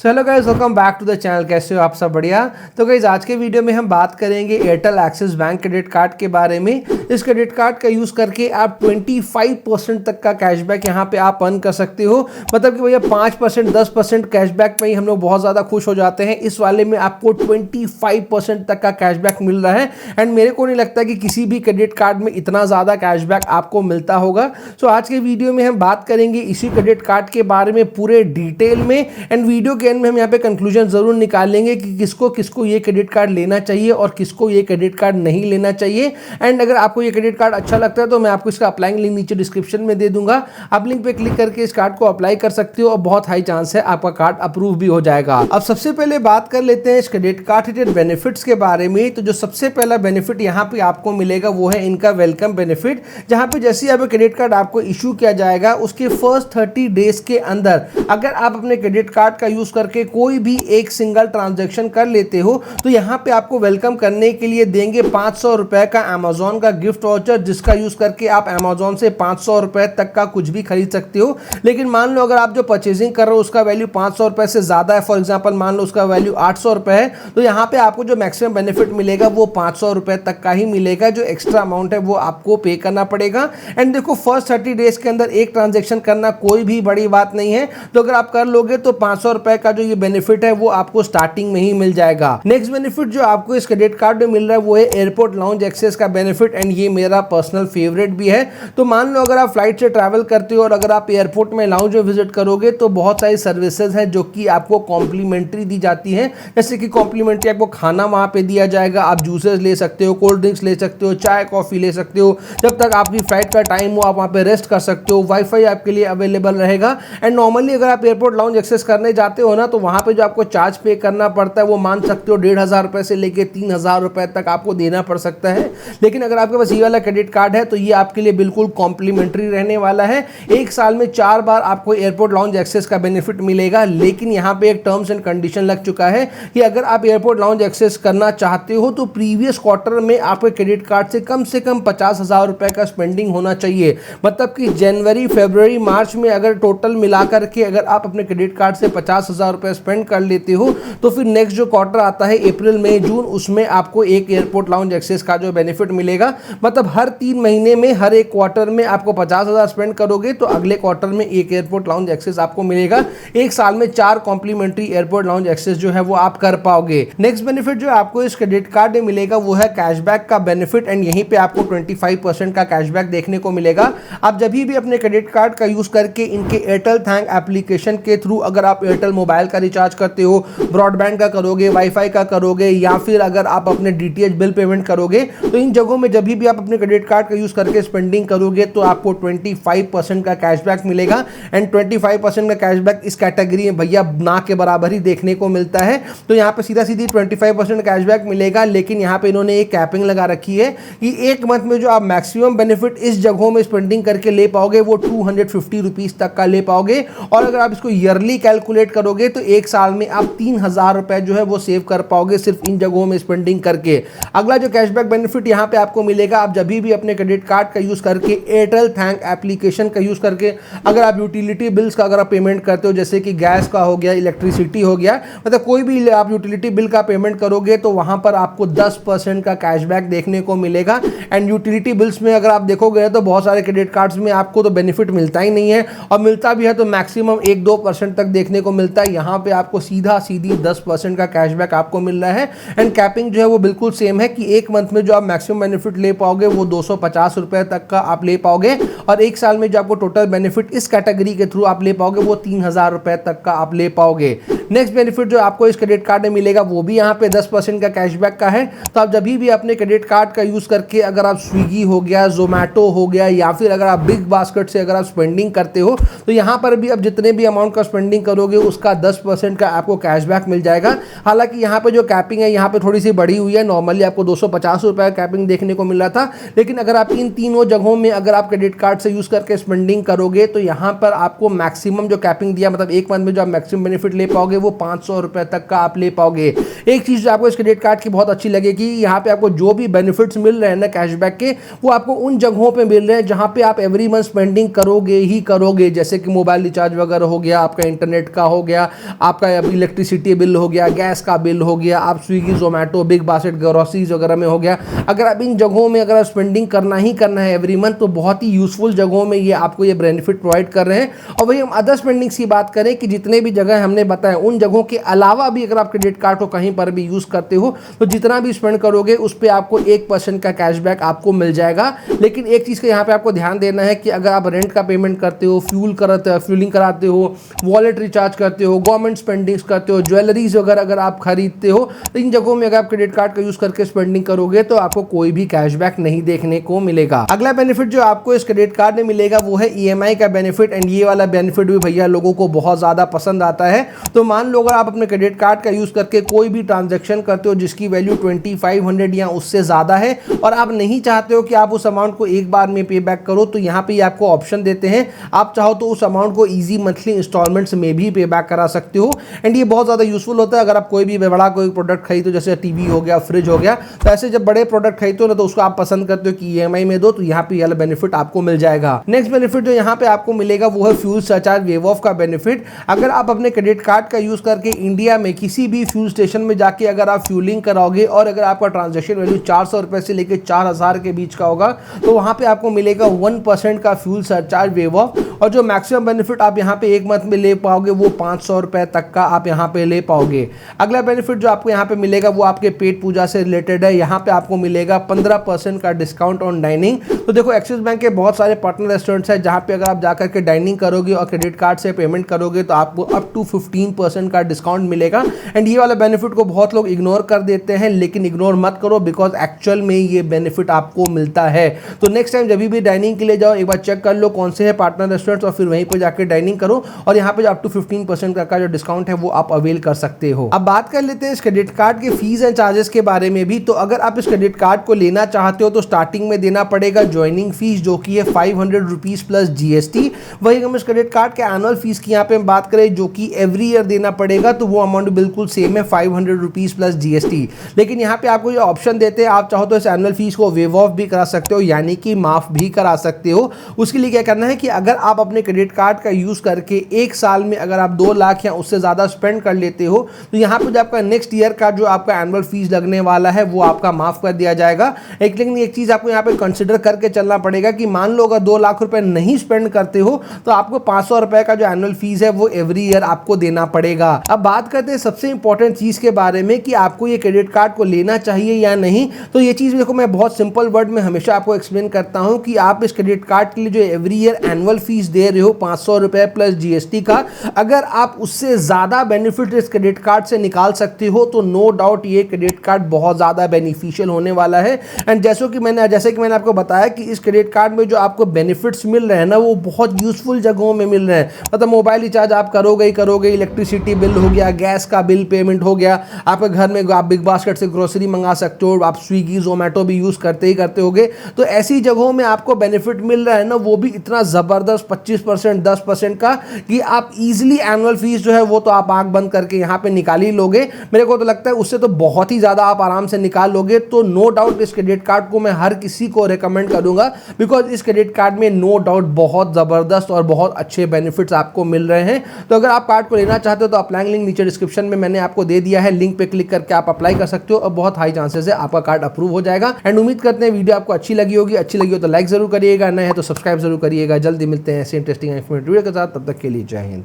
Hello guys, welcome back to the channel. कैसे हो आप सब? बढ़िया। तो गाइस आज के वीडियो में हम बात करेंगे Airtel axis bank credit card के बारे में। इस क्रेडिट कार्ड का यूज़ करके आप 25% तक का कैशबैक यहाँ पे आप अर्न कर सकते हो। मतलब कि भैया 5% 10% कैशबैक में ही हम लोग बहुत ज़्यादा खुश हो जाते हैं। इस वाले में आपको 25% तक का कैशबैक मिल रहा है एंड मेरे को नहीं लगता कि किसी भी क्रेडिट कार्ड में इतना ज़्यादा कैशबैक आपको मिलता होगा। सो आज के वीडियो में हम बात करेंगे इसी क्रेडिट कार्ड के बारे में पूरे डिटेल में एंड वीडियो के में हम यहाँ पे कंक्लूजन जरूर निकालेंगे कि किसको किसको ये क्रेडिट कार्ड लेना चाहिए और किसको ये क्रेडिट कार्ड नहीं लेना चाहिए। एंड अगर आपको ये क्रेडिट कार्ड अच्छा लगता है तो मैं आपको इसका अप्लाइंग लिंक नीचे डिस्क्रिप्शन में दे दूंगा। आप लिंक पे क्लिक करके इस कार्ड को अप्लाई कर सकते हो और बहुत हाई चांस है आपका कार्ड अप्रूव भी हो जाएगा। अब सबसे पहले बात कर लेते हैं इस क्रेडिट कार्ड रिलेटेड बेनिफिट्स के बारे में। तो जो सबसे पहला बेनिफिट यहाँ पे आपको मिलेगा वो है इनका वेलकम बेनिफिट, जहाँ पे जैसे ही क्रेडिट कार्ड आपको इशू किया जाएगा उसके फर्स्ट 30 डेज के अंदर अगर आप अपने क्रेडिट कार्ड का यूज करके कोई भी एक सिंगल ट्रांजैक्शन कर लेते हो तो यहाँ पे आपको वेलकम करने के लिए देंगे 500 रुपए का अमेजोन का गिफ्ट वाउचर, जिसका यूज करके आप अमेजोन से 500 रुपए तक का कुछ भी खरीद सकते हो। लेकिन मान लो अगर आप जो परचेजिंग कर रहे हो उसका वैल्यू 500 रुपए से ज्यादा है, फॉर एग्जांपल मान लो उसका वैल्यू 800 रुपए है, तो यहाँ पे आपको जो मैक्सिमम बेनिफिट मिलेगा वो 500 रुपए तक का ही मिलेगा। जो एक्स्ट्रा अमाउंट है वो आपको पे करना पड़ेगा। एंड देखो फर्स्ट 30 डेज के अंदर एक ट्रांजेक्शन करना कोई भी बड़ी बात नहीं है, तो अगर आप कर लोगे तो 500 रुपए का जो ये बेनिफिट है वो आपको स्टार्टिंग में ही मिल जाएगा। नेक्स्ट बेनिफिट जो आपको इस क्रेडिट कार्ड में मिल रहा है वो है एयरपोर्ट लाउंज एक्सेस का बेनिफिट एंड ये मेरा पर्सनल फेवरेट भी है। तो मान लो अगर आप फ्लाइट से ट्रैवल करते हो और अगर आप एयरपोर्ट में लाउंज में विजिट करोगे तो बहुत सारी सर्विसेज हैं जो कि आपको कॉम्प्लीमेंट्री दी जाती हैं। जैसे कि कॉम्प्लीमेंट्री आपको खाना वहां पे दिया जाएगा, आप जूसेस ले सकते हो, कोल्ड ड्रिंक्स ले सकते हो, चाय कॉफी ले सकते हो, जब तक आपकी फ्लाइट का टाइम हो आप वहां पे रेस्ट कर सकते हो। वाईफाई आपके लिए अवेलेबल रहेगा। एंड नॉर्मली अगर आप एयरपोर्ट लाउंज एक्सेस करने जाते हो ना तो वहां पे जो आपको चार्ज पे करना पड़ता है वो मान सकते हो 1500 रुपए से लेके 3000 रुपए तक आपको देना पड़ सकता है। लेकिन अगर आपके पास ये वाला क्रेडिट कार्ड है तो ये आपके लिए बिल्कुल कॉम्प्लीमेंट्री रहने वाला है। एक साल में 4 बार आपको एयरपोर्ट लाउंज एक्सेस का बेनिफिट मिलेगा। लेकिन यहाँ पे एक टर्म्स एंड कंडीशन लग चुका है कि अगर आप एयरपोर्ट लाउंज एक्सेस करना चाहते हो तो प्रीवियस क्वार्टर में आपके क्रेडिट कार्ड से कम 50,000 रुपए का स्पेंडिंग होना चाहिए। मतलब कि जनवरी फरवरी मार्च में अगर टोटल मिलाकर के अगर आप अपने क्रेडिट कार्ड से 50,000 रुपए स्पेंड कर लेते हो तो फिर नेक्स्ट जो क्वार्टर आता है अप्रैल मई जून उसमें आपको एक एयरपोर्ट लाउंज एक्सेस का जो बेनिफिट मिलेगा। मतलब हर 3 महीने में हर एक क्वार्टर में आपको 50,000 स्पेंड करोगे तो अगले क्वार्टर में एक एयरपोर्ट लाउंज एक्सेस आपको मिलेगा। एक साल में 4 कॉम्प्लीमेंट्री एयरपोर्ट लाउंज एक्सेस जो है वो आप कर पाओगे। नेक्स्ट बेनिफिट जो आपको इस क्रेडिट कार्ड में मिलेगा वो है कैशबैक का बेनिफिट एंड यहीं पे आपको 25% का कैशबैक देखने को मिलेगा। आप जब भी अपने क्रेडिट कार्ड का यूज करके इनके एयरटेल थैंक एप्लीकेशन के थ्रू अगर आप एयरटेल मोबाइल का रिचार्ज करते हो, ब्रॉडबैंड का करोगे, वाईफाई का करोगे या फिर अगर आप अपने डीटीएच बिल पेमेंट करोगे तो इन जगहों में जब भी आप अपने क्रेडिट कार्ड का यूज करके स्पेंडिंग करोगे तो आपको 25% का कैशबैक मिलेगा। एंड 25% का कैशबैक इस कैटेगरी में भैया ना के बराबर ही देखने को मिलता है। तो यहाँ पे सीधा सीधी 25% कैशबैक मिलेगा। लेकिन यहाँ पे इन्होंने एक कैपिंग लगा रखी है कि एक मंथ में जो आप मैक्सिमम बेनिफिट इस जगहों में स्पेंडिंग करके ले पाओगे वो 250 रुपीज तक का ले पाओगे। और अगर आप इसको ईयरली कैलकुलेट करोगे तो एक साल में आप 3000 रुपए जो है वो सेव कर पाओगे सिर्फ इन जगहों में स्पेंडिंग करके। अगला जो कैशबैक बेनिफिट यहाँ पे आपको मिलेगा, आप जब भी अपने क्रेडिट कार्ड का यूज करके एयरटेल थैंक एप्लीकेशन का यूज करके अगर आप यूटिलिटी बिल्स का अगर आप पेमेंट करते हो, जैसे कि गैस का हो गया, इलेक्ट्रिसिटी हो गया, मतलब कोई भी आप यूटिलिटी बिल का पेमेंट करोगे तो वहां पर आपको 10% का कैशबैक देखने को मिलेगा। एंड यूटिलिटी बिल्स में अगर आप देखोगे तो बहुत सारे क्रेडिट कार्ड्स में आपको तो बेनिफिट मिलता ही नहीं है और मिलता भी है तो मैक्सिमम 1-2% तक देखने को मिलता है। यहाँ पे आपको सीधी 10% का कैशबैक आपको मिल रहा है। एंड कैपिंग जो है वो बिल्कुल सेम है कि एक मंथ में जो आप मैक्सिमम बेनिफिट ले पाओगे वो 250 रुपए तक का आप ले पाओगे और एक साल में जो आपको टोटल बेनिफिट इस कैटेगरी के थ्रू आप ले पाओगे वो 3000 रुपए तक का आप ले पाओगे। नेक्स्ट बेनिफिट जो आपको इस क्रेडिट कार्ड में मिलेगा वो भी यहाँ पे 10% का कैशबैक का है। तो आप जब भी अपने क्रेडिट कार्ड का यूज करके अगर आप स्विगी हो गया, जोमैटो हो गया या फिर अगर आप बिग बास्केट से अगर आप स्पेंडिंग करते हो तो यहाँ पर भी आप जितने भी अमाउंट का स्पेंडिंग करोगे उसका 10% का आपको कैशबैक मिल जाएगा। हालांकि यहाँ पे जो कैपिंग है यहाँ पे थोड़ी सी बढ़ी हुई है, नॉर्मली आपको 250 रुपए का कैपिंग देखने को मिल रहा था। लेकिन अगर आप इन तीनों जगहों में अगर आप क्रेडिट कार्ड से यूज करके स्पेंडिंग करोगे तो यहाँ पर आपको मैक्सिमम जो कैपिंग दिया, मतलब एक मंथ में जो आप मैक्सिमम बेनिफिट ले पाओगे वो 500 रुपए तक का आप ले पाओगे। एक चीज आपको इस क्रेडिट कार्ड की बहुत अच्छी लगेगी, यहाँ पे आपको जो भी बेनिफिट्स मिल रहे हैं ना कैशबैक के, वो आपको उन जगहों पे मिल रहे हैं जहां पे आप एवरी मंथ स्पेंडिंग करोगे ही करोगे, जैसे कि मोबाइल रिचार्ज वगैरह हो गया, आपका इंटरनेट का हो गया, आपका इलेक्ट्रिसिटी बिल हो गया, गैस का बिल हो गया, आप Swiggy Zomato big basket groceries वगैरह में हो गया। अगर आप इन जगहों में अगर आप स्पेंडिंग करना ही करना है एवरी मंथ, तो बहुत ही यूजफुल जगहों में ये आपको ये बेनिफिट प्रोवाइड कर रहे हैं। और वही हम अदर स्पेंडिंग्स की बात करें कि जितने भी जगह हमने बताया उन जगहों के अलावा भी अगर आप क्रेडिट कार्ड को कहीं पर भी यूज करते हो तो जितना भी स्पेंड करोगे उस पर आपको 1% का कैशबैक आपको मिल जाएगा। लेकिन एक चीज का यहाँ पे आपको ध्यान देना है कि अगर आप रेंट का पेमेंट करते हो, फ्यूलिंग कराते हो, वॉलेट रिचार्ज करते हो, गवर्नमेंट स्पेंडिंग्स करते हो, ज्वेलरीज वगैरह अगर आप खरीदते हो, तो इन जगहों में अगर आप क्रेडिट कार्ड का यूज करके स्पेंडिंग करोगे तो आपको कोई भी कैशबैक नहीं देखने को मिलेगा। अगला बेनिफिट जो आपको इस क्रेडिट कार्ड में मिलेगा वो है EMI का बेनिफिट। एंड ये वाला बेनिफिट भी भैया लोगों को बहुत ज्यादा पसंद आता है। तो मान लो अगर आप अपने क्रेडिट कार्ड का यूज करके कोई भी ट्रांजेक्शन करते हो जिसकी वैल्यू 2500 या उससे ज्यादा है और आप नहीं चाहते हो कि आप उस अमाउंट को एक बार में पे बैक करो, तो यहाँ पे आपको ऑप्शन देते हैं, आप चाहो तो उस अमाउंट को इजी मंथली इंस्टॉलमेंट्स में भी पे बैक करा सकते हो। एंड ये बहुत ज्यादा यूजफुल होता है अगर आप कोई भी बड़ा कोई प्रोडक्ट खरीदो, जैसे टीवी हो गया, फ्रिज हो गया, तो ऐसे जब बड़े प्रोडक्ट खरीदते हो ना तो उसको आप पसंद करते हो कि EMI में दो, तो यहाँ पे यह बेनिफिट आपको मिल जाएगा। नेक्स्ट बेनिफिट जो यहाँ पे आपको मिलेगा वो है फ्यूल सरचार्ज वेव ऑफ का बेनिफिट। अगर आप अपने क्रेडिट कार्ड का यूज करके इंडिया में किसी भी फ्यूल स्टेशन में जाके अगर आप फ्यूलिंग कराओगे और अगर आपका ट्रांजेक्शन वैल्यू 400 रुपए से लेकर 4000 के बीच का होगा, तो वहां पे आपको मिलेगा 1% का फ्यूल सरचार्ज वेव ऑफ। और जो मैक्सिमम बेनिफिट आप यहाँ पे एक मंथ में ले पाओगे वो 500 रुपए तक का आप यहाँ पे ले पाओगे। अगला बेनिफिट जो आपको यहाँ पे मिलेगा वो आपके पेट पूजा से रिलेटेड है। यहाँ पे आपको मिलेगा 15% का डिस्काउंट ऑन डाइनिंग। तो देखो एक्सिस बैंक के बहुत सारे पार्टनर रेस्टोरेंट्स हैं जहाँ पे अगर आप जाकर के डाइनिंग करोगे और क्रेडिट कार्ड से पेमेंट करोगे तो आपको अप टू 15% का डिस्काउंट मिलेगा। एंड ये वाला बेनिफिट को बहुत लोग इग्नोर कर देते हैं, लेकिन इग्नोर मत करो बिकॉज एक्चुअल में ये बेनिफिट आपको मिलता है। तो नेक्स्ट टाइम जब भी डाइनिंग के लिए जाओ एक बार चेक कर लो कौन से है पार्टनर रेस्टोरेंट्स और फिर वहीं पे जाकर डाइनिंग करो और यहाँ पे जो अप टू 15% का जो डिस्काउंट है वो आप अवेल कर सकते हो। अब बात कर लेते हैं इस क्रेडिट कार्ड के फीस एंड चार्जेस के बारे में भी। तो अगर आप इस क्रेडिट कार्ड को लेना चाहते हो तो स्टार्टिंग में देना पड़ेगा ज्वाइनिंग फीस जो कि है 500 रुपीज प्लस GST। वही हम इस क्रेडिट कार्ड के एनुअल फीस की यहाँ पे बात करें जो कि एवरी ईयर देना पड़ेगा, तो वो अमाउंट बिल्कुल सेम है 500 रुपीज प्लस GST। लेकिन यहाँ पे आपको ये ऑप्शन देते हैं, आप चाहो तो इस एनुअल फीस को वेव ऑफ भी करा सकते हो, यानी कि माफ भी करा सकते हो। उसके लिए क्या करना है कि अगर आप अपने क्रेडिट कार्ड का यूज करके एक साल में अगर आप 2 लाख या उससे ज्यादा स्पेंड कर लेते हो तो यहाँ पे जो आपका नेक्स्ट ईयर का जो आपका एनुअल फीस लगने वाला है वो आपका माफ कर दिया जाएगा। लेकिन एक चीज आपको यहाँ पे कंसिडर करके चलना पड़ेगा कि मान लो अगर 2 लाख रुपए नहीं स्पेंड करते हो तो आपको 500 रुपए का जो एनुअल फीस है वो एवरी ईयर आपको देना पड़ेगा। अब बात करते हैं सबसे इंपॉर्टेंट चीज के बारे में कि आपको ये क्रेडिट कार्ड को लेना चाहिए या नहीं। तो ये चीज देखो मैं बहुत सिंपल वर्ड में हमेशा आपको एक्सप्लेन करता हूं कि आप इस क्रेडिट कार्ड के लिए जो एवरी ईयर एनुअल फीस दे रहे हो 500 रुपए प्लस GST का, अगर आप उससे ज्यादा बेनिफिट इस क्रेडिट कार्ड से निकाल सकते हो तो नो डाउट ये क्रेडिट कार्ड बहुत ज्यादा बेनिफिशियल होने वाला है। एंड जैसे कि मैंने आपको बताया कि इस क्रेडिट कार्ड में जो आपको बेनिफिट्स मिल रहे हैं ना वो बहुत यूजफुल जगहों में मिल रहे हैं। मतलब मोबाइल रिचार्ज आप करोगे ही करोगे, इलेक्ट्रिसिटी बिल हो गया, गैस का बिल पेमेंट हो गया, आपके घर में आप बिग बास्केट से ग्रोसरी मंगा सकते हो, आप स्विगी जोमेटो भी यूज करते ही करते होगे। तो ऐसी जगहों में आपको बेनिफिट मिल रहा है ना वो भी इतना जबरदस्त 25% 10% का कि आप इजीली एनुअल फीस जो है वो तो आप आंख बंद करके यहाँ पे निकाल ही लोगे। मेरे को तो लगता है उससे तो बहुत ही ज्यादा आप आराम से निकाल लोगे। तो नो डाउट इस क्रेडिट कार्ड को मैं हर किसी को रेकमेंड करूंगा बिकॉज इस क्रेडिट कार्ड में नो डाउट बहुत जबरदस्त और बहुत अच्छे बेनिफिट्स आपको मिल रहे हैं। तो अगर आप कार्ड को लेना चाहते हो तो अप्लाइंग लिंक नीचे डिस्क्रिप्शन में मैंने आपको दे दिया है, लिंक पे क्लिक करके आप अप्लाई कर सकते हो और बहुत हाई चांसेस है आपका कार्ड अप्रूव हो जाएगा। एंड उम्मीद करते हैं वीडियो आपको अच्छी लगी होगी। अच्छी लगी हो तो लाइक जरूर करिएगा, नए है तो सब्सक्राइब जरूर करिएगा। जल्दी मिलते हैं ऐसे इंटरेस्टिंग इन्फॉर्मेटिव वीडियो के साथ, तब तक के लिए जय हिंद।